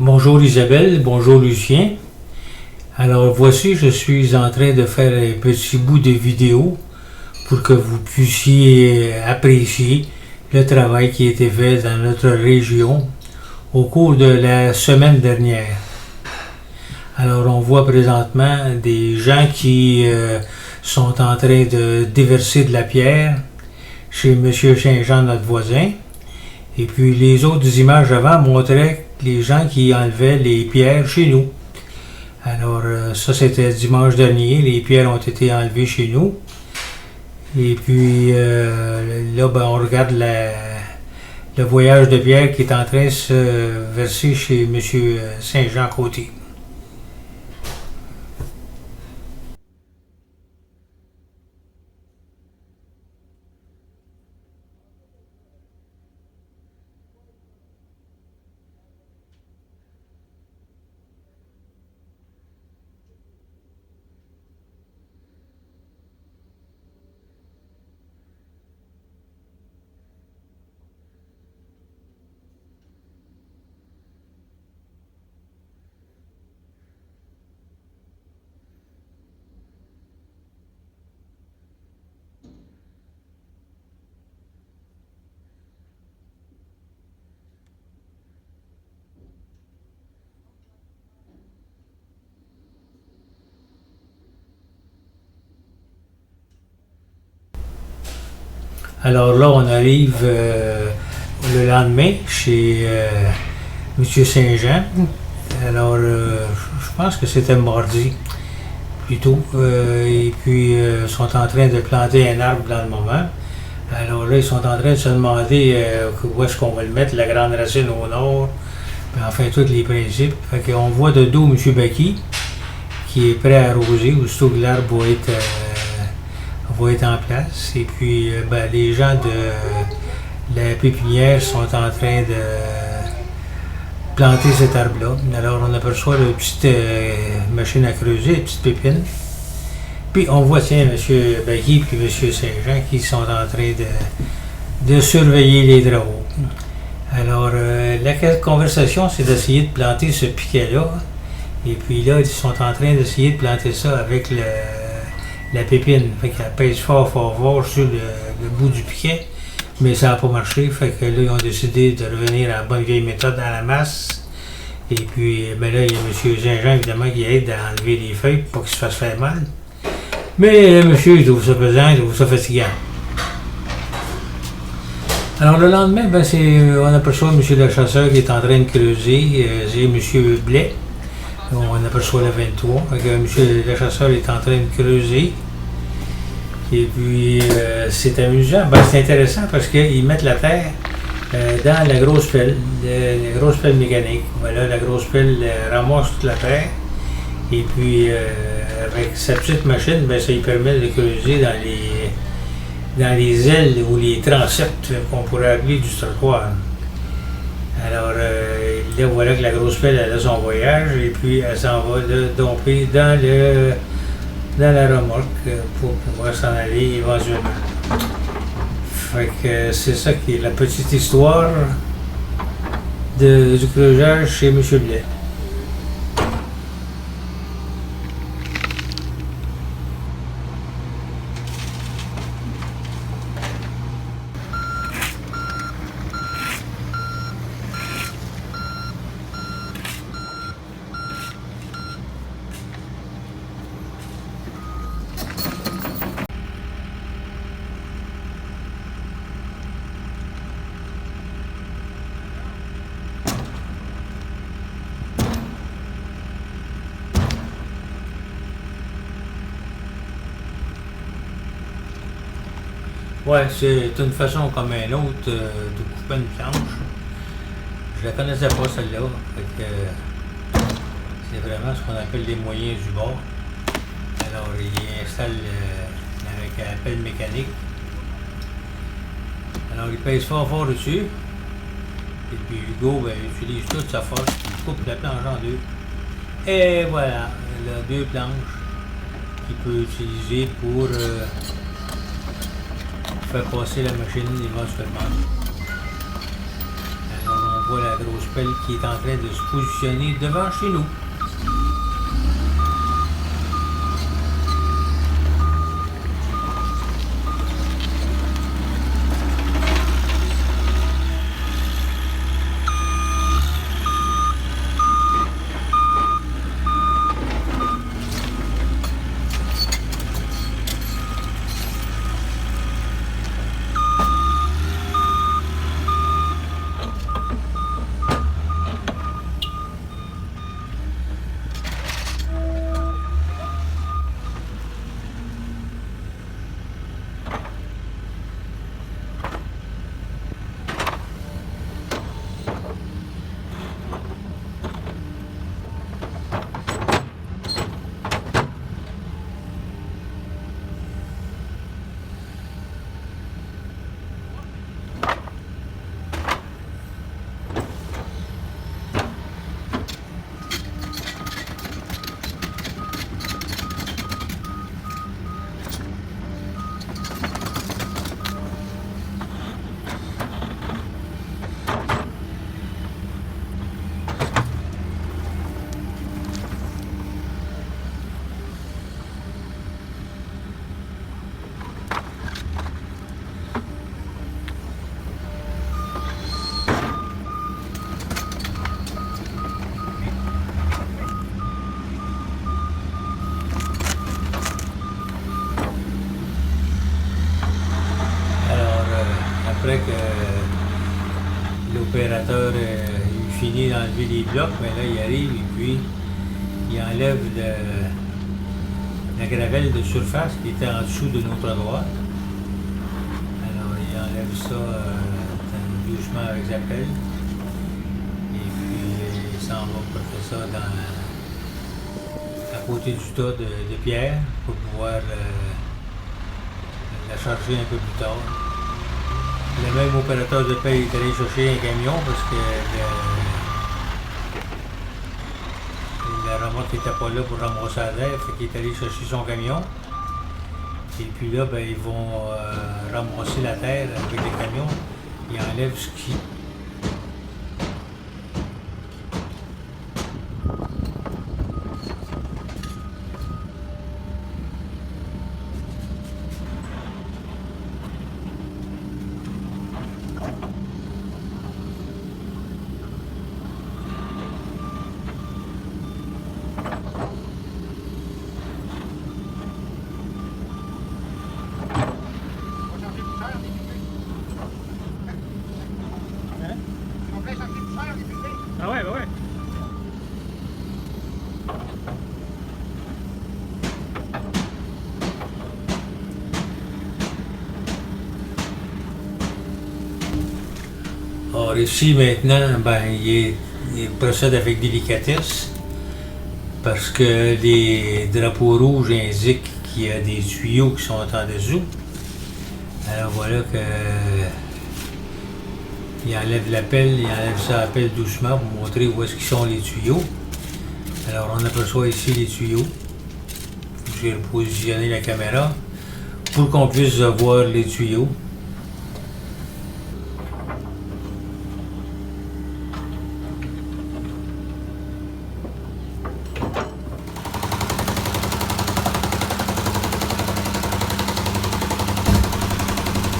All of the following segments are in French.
Bonjour Isabelle, bonjour Lucien. Alors voici, je suis en train de faire un petit bout de vidéo pour que vous puissiez apprécier le travail qui a été fait dans notre région au cours de la semaine dernière. Alors on voit présentement des gens qui sont en train de déverser de la pierre chez M. Saint-Jean, notre voisin. Et puis les autres images avant montraient les gens qui enlevaient les pierres chez nous. Alors ça c'était dimanche dernier, les pierres ont été enlevées chez nous. Et puis là on regarde le voyage de pierre qui est en train de se verser chez M. Saint-Jean Côté. Alors là, on arrive le lendemain chez M. Saint-Jean. Alors, je pense que c'était mardi, plutôt. Et puis, ils sont en train de planter un arbre dans le moment. Alors là, ils sont en train de se demander où est-ce qu'on va le mettre, la grande racine au nord. Puis, enfin, tous les principes. Fait qu'on voit de dos M. Baki, qui est prêt à arroser, aussitôt que l'arbre va être en place. Et puis, les gens de la pépinière sont en train de planter cet arbre-là. Alors, on aperçoit une petite machine à creuser, une petite pépine. Puis, on voit, tiens, M. Baki et M. Saint-Jean qui sont en train de surveiller les travaux. Alors, la conversation, c'est d'essayer de planter ce piquet-là. Et puis là, ils sont en train d'essayer de planter ça avec la pépine. Fait qu'elle pèse fort sur le bout du piquet, mais ça n'a pas marché. Fait que là, ils ont décidé de revenir à la bonne vieille méthode à la masse. Et puis, là, il y a M. Saint-Jean, évidemment, qui aide à enlever les feuilles pour qu'il se fasse faire mal. Mais monsieur, il trouve ça pesant, il trouve ça fatigant. Alors, le lendemain, on aperçoit M. le chasseur qui est en train de creuser. C'est M. Blais. On aperçoit le 23. M. le chasseur est en train de creuser. Et puis, c'est amusant. C'est intéressant parce qu'ils mettent la terre dans la grosse pelle, la grosse pelle mécanique. Voilà, la grosse pelle ramasse toute la terre. Et puis, avec sa petite machine, ça lui permet de creuser dans les ailes ou les transepts qu'on pourrait appeler du trottoir. Alors, là, voilà que la grosse pelle, elle a son voyage, et puis elle s'en va domper dans la remorque pour pouvoir s'en aller éventuellement. Fait que c'est ça qui est la petite histoire du creusage chez M. Blais. Ouais, c'est une façon comme une autre de couper une planche. Je la connaissais pas celle-là. C'est vraiment ce qu'on appelle les moyens du bord. Alors, il installe avec la pelle mécanique. Alors, il pèse fort dessus. Et puis Hugo utilise toute sa force. Il coupe la planche en deux. Et voilà, il a deux planches qu'il peut utiliser pour faire passer la machine éventuellement. Alors On voit la grosse pelle qui est en train de se positionner devant chez nous. Après que l'opérateur finit d'enlever les blocs, mais là il arrive et puis il enlève la gravelle de surface qui était en dessous de notre trottoir. Alors il enlève ça doucement avec sa pelle et puis il s'en va porter ça à côté du tas de pierre pour pouvoir la charger un peu plus tard. Le même opérateur de paie est allé chercher un camion parce que la remorque n'était pas là pour ramasser la terre, fait qu'il est allé chercher son camion. Et puis là, ben, ils vont ramasser la terre avec le camion. Ils enlèvent ce qui... Ah ouais, bah ouais. Or ici maintenant, ben, il procède avec délicatesse parce que les drapeaux rouges indiquent qu'il y a des tuyaux qui sont en dessous. Alors voilà que il enlève la pelle, il enlève ça à la pelle doucement pour montrer où est-ce qu'ils sont les tuyaux. Alors on aperçoit ici les tuyaux. J'ai repositionné la caméra pour qu'on puisse voir les tuyaux.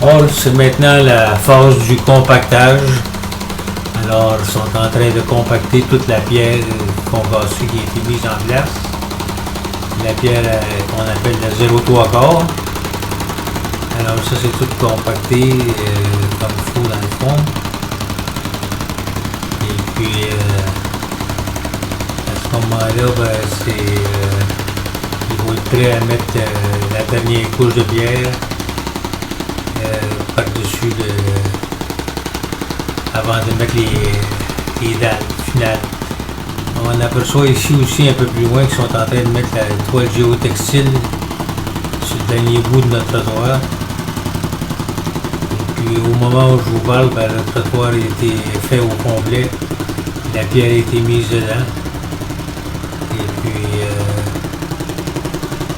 Or, c'est maintenant la phase du compactage. Alors, ils sont en train de compacter toute la pierre concassée qui a été mise en place. La pierre qu'on appelle la 0,3 quart. Alors, ça, c'est tout compacté comme il faut dans le fond. Et puis, à ce moment-là, ben, ils vont être prêts à mettre la dernière couche de pierre par-dessus avant de mettre les dalles finales. On aperçoit ici aussi un peu plus loin qu'ils sont en train de mettre la toile géotextile sur le dernier bout de notre trottoir. Et puis au moment où je vous parle, ben, le trottoir a été fait au complet. La pierre a été mise dedans. Et puis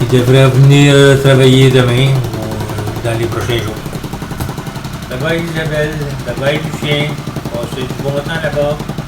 il devrait venir travailler demain ou dans les prochains jours. Bye bye Isabelle, bye bye Lucien. Passez du bon temps là-bas.